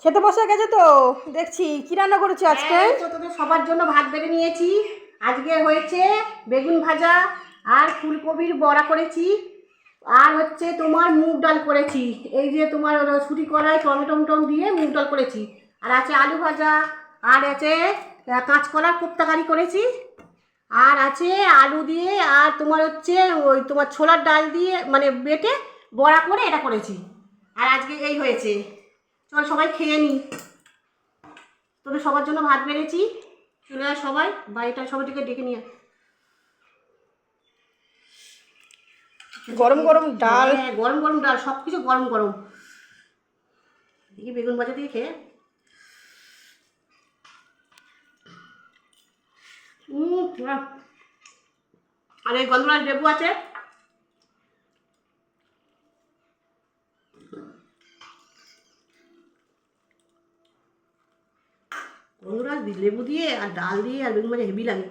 খেতে বসে গেছে তো দেখছি। কি রান্না করেছি আজকে? তো তোদের সবার জন্য ভাত বেড়ে নিয়েছি। আজকে হয়েছে বেগুন ভাজা আর ফুলকপির বড়া করেছি, আর হচ্ছে তোমার মুগ ডাল করেছি। এই যে তোমার ছুটি কড়াই টমেটো টম দিয়ে মুগ ডাল করেছি, আর আছে আলু ভাজা, আর আছে কাঁচকলার কোপ্তাকারি করেছি, আর আছে আলু দিয়ে, আর তোমার হচ্ছে ওই তোমার ছোলার ডাল দিয়ে মানে বেটে বড়া করে এটা করেছি। আর আজকে এই হয়েছে। চল সবাই খেয়ে নি। তোদের সবার জন্য ভাত বেড়েছি, চলে আয় সবাই, বাড়িটা সবাইকে ডেকে নিয়ে আয়। গরম গরম ডাল। হ্যাঁ, গরম গরম ডাল, সব কিছু গরম গরম। দেখি বেগুন ভাজা দিয়ে খেয়ে। আহ। আর এই গন্ধরাজ লেবু আছে। গন্ধরাজ লেবু দিয়ে আর ডাল দিয়ে আর বেগুন ভাজা হেভি লাগে।